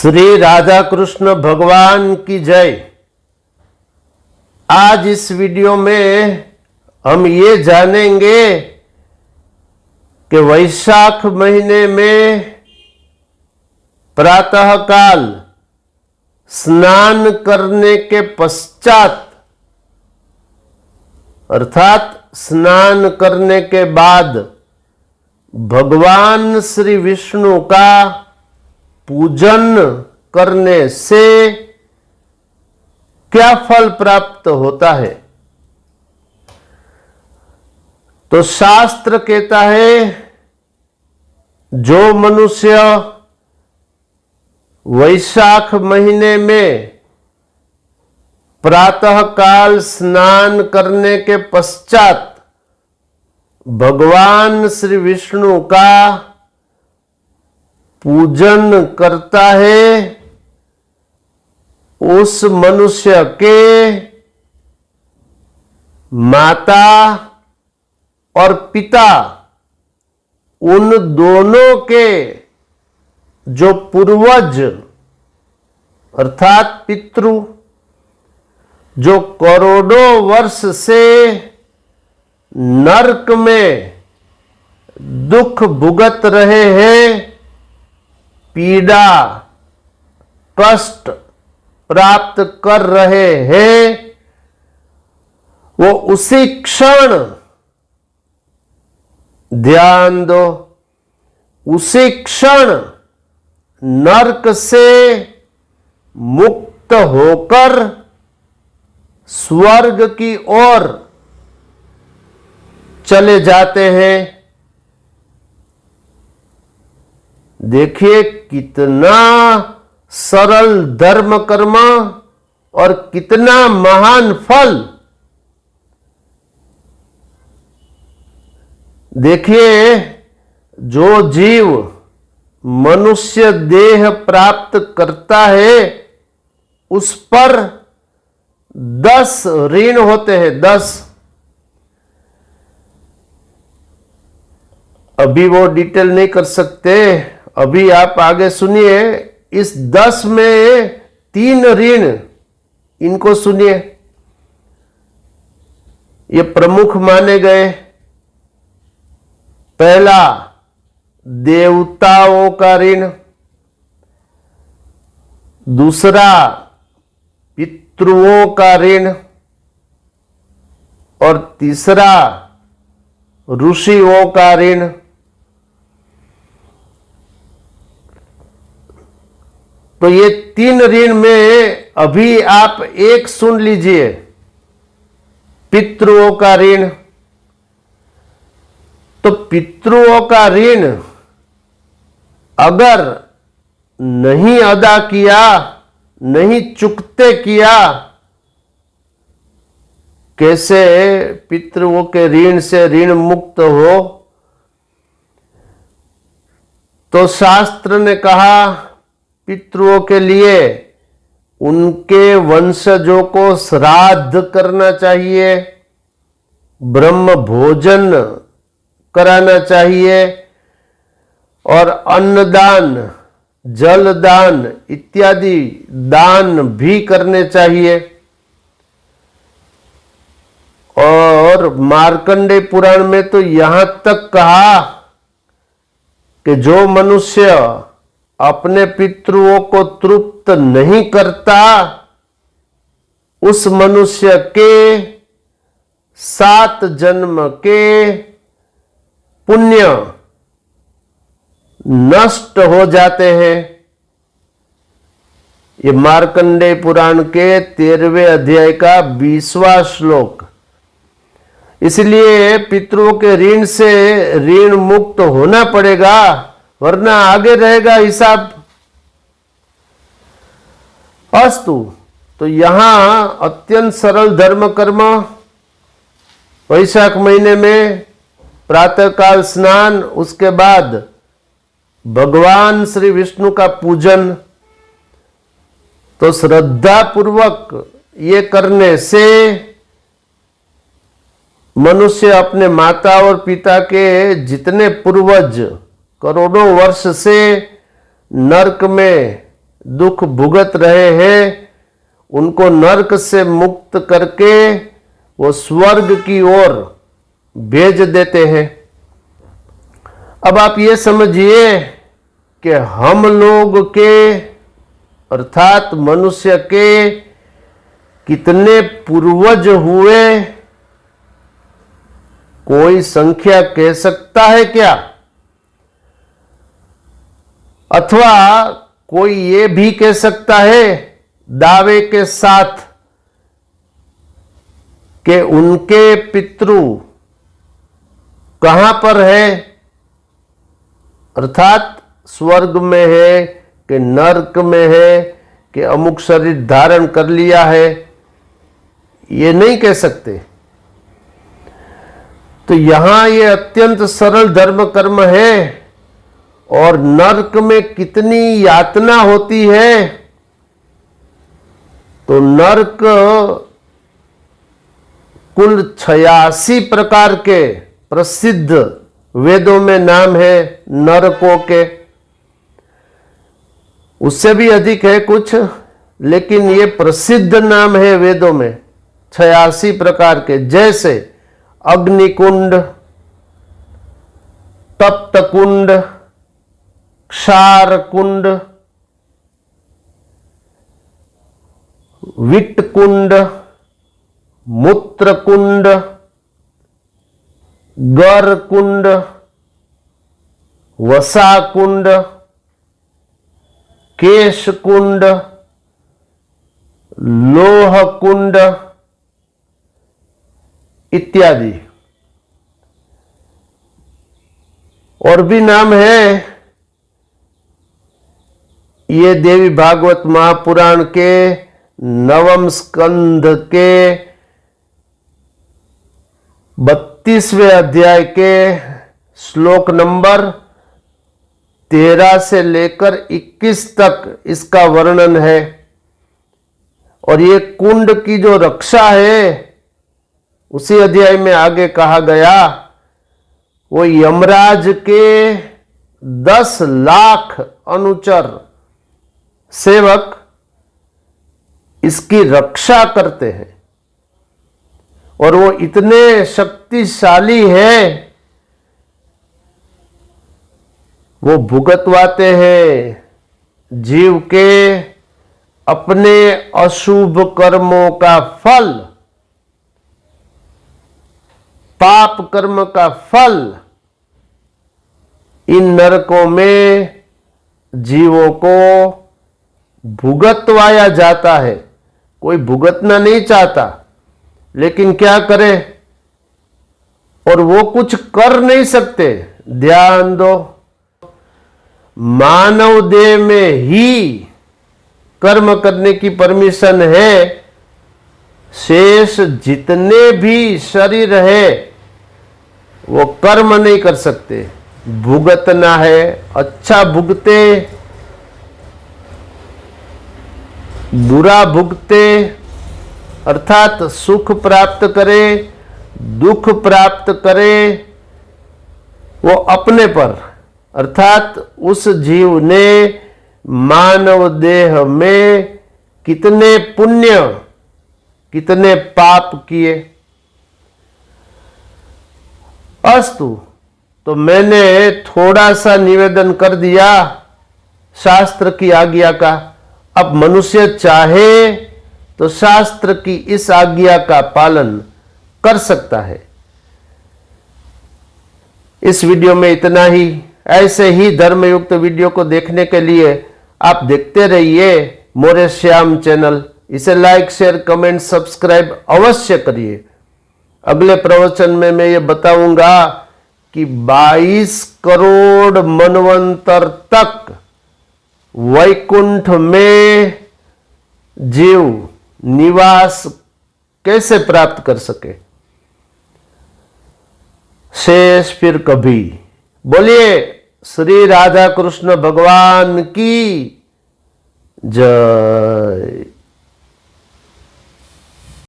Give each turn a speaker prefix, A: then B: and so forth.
A: श्री राधा कृष्ण भगवान की जय। आज इस वीडियो में हम ये जानेंगे कि वैशाख महीने में प्रातःकाल स्नान करने के पश्चात अर्थात स्नान करने के बाद भगवान श्री विष्णु का पूजन करने से क्या फल प्राप्त होता है। तो शास्त्र कहता है जो मनुष्य वैशाख महीने में प्रातःकाल स्नान करने के पश्चात भगवान श्री विष्णु का पूजन करता है, उस मनुष्य के माता और पिता उन दोनों के जो पूर्वज अर्थात पितृ जो करोड़ों वर्ष से नरक में दुख भुगत रहे हैं, पीड़ा कष्ट प्राप्त कर रहे हैं, वो उसी क्षण ध्यान दो, उसी क्षण नरक से मुक्त होकर स्वर्ग की ओर चले जाते हैं। देखिए कितना सरल धर्म कर्म और कितना महान फल। देखिए जो जीव मनुष्य देह प्राप्त करता है उस पर 10 ऋण होते हैं, 10। अभी वो डिटेल नहीं कर सकते, अभी आप आगे सुनिए। इस 10 में 3 ऋण, इनको सुनिए, ये प्रमुख माने गए। पहला देवताओं का ऋण, दूसरा पितृओं का ऋण और तीसरा ऋषियों का ऋण। तो ये 3 ऋण में अभी आप एक सुन लीजिए, पितृओं का ऋण। तो पितृओं का ऋण अगर नहीं अदा किया, नहीं चुकते किया, कैसे पितृओं के ऋण से ऋण मुक्त हो? तो शास्त्र ने कहा पितृओं के लिए उनके वंशजों को श्राद्ध करना चाहिए, ब्रह्म भोजन कराना चाहिए और अन्नदान, जलदान इत्यादि दान भी करने चाहिए। और मार्कंडेय पुराण में तो यहां तक कहा कि जो मनुष्य अपने पितृओं को तृप्त नहीं करता उस मनुष्य के 7 जन्म के पुण्य नष्ट हो जाते हैं। ये मार्कंडेय पुराण के 13वें अध्याय का 20वां श्लोक। इसलिए पितरों के ऋण से ऋण मुक्त होना पड़ेगा, वरना आगे रहेगा हिसाब। अस्तु, तो यहां अत्यंत सरल धर्म कर्म, वैशाख महीने में प्रातःकाल स्नान, उसके बाद भगवान श्री विष्णु का पूजन। तो श्रद्धा पूर्वक ये करने से मनुष्य अपने माता और पिता के जितने पूर्वज करोड़ों वर्ष से नरक में दुख भुगत रहे हैं उनको नरक से मुक्त करके वो स्वर्ग की ओर भेज देते हैं। अब आप ये समझिए कि हम लोग के अर्थात मनुष्य के कितने पूर्वज हुए, कोई संख्या कह सकता है क्या? अथवा कोई ये भी कह सकता है दावे के साथ कि उनके पितृ कहां पर है, अर्थात स्वर्ग में है कि नरक में है कि अमुक शरीर धारण कर लिया है, ये नहीं कह सकते। तो यहां ये अत्यंत सरल धर्म कर्म है और नरक में कितनी यातना होती है, तो नरक कुल 86 प्रकार के प्रसिद्ध वेदों में नाम है नरकों के, उससे भी अधिक है कुछ, लेकिन ये प्रसिद्ध नाम है वेदों में 86 प्रकार के, जैसे अग्निकुंड, तप्त कुंड, क्षार कुंड, विट कुंड, मूत्र कुंड, गर कुंड, वसा कुंड, केश कुंड, लोह कुंड इत्यादि। और भी नाम है, ये देवी भागवत महापुराण के 9वें स्कंध के 32वें अध्याय के श्लोक नंबर 13 से लेकर 21 तक इसका वर्णन है। और ये कुंड की जो रक्षा है उसी अध्याय में आगे कहा गया, वो यमराज के 10 लाख अनुचर सेवक इसकी रक्षा करते हैं और वो इतने शक्तिशाली हैं, वो भुगतवाते हैं जीव के अपने अशुभ कर्मों का फल, पाप कर्म का फल इन नरकों में जीवों को भुगतवाया जाता है। कोई भुगतना नहीं चाहता, लेकिन क्या करे, और वो कुछ कर नहीं सकते। ध्यान दो, मानव देह में ही कर्म करने की परमिशन है, शेष जितने भी शरीर है वो कर्म नहीं कर सकते। भुगतना है, अच्छा भुगते, बुरा भुगते, अर्थात सुख प्राप्त करे, दुख प्राप्त करे, वो अपने पर, अर्थात उस जीव ने मानव देह में कितने पुण्य कितने पाप किए। अस्तु, तो मैंने थोड़ा सा निवेदन कर दिया शास्त्र की आज्ञा का। अब मनुष्य चाहे तो शास्त्र की इस आज्ञा का पालन कर सकता है। इस वीडियो में इतना ही। ऐसे ही धर्मयुक्त वीडियो को देखने के लिए आप देखते रहिए मोरे श्याम चैनल। इसे लाइक, शेयर, कमेंट, सब्सक्राइब अवश्य करिए। अगले प्रवचन में मैं ये बताऊंगा कि 22 करोड़ मनवंतर तक वैकुंठ में जीव निवास कैसे प्राप्त कर सके। शेष फिर कभी। बोलिए श्री राधा कृष्ण भगवान की जय।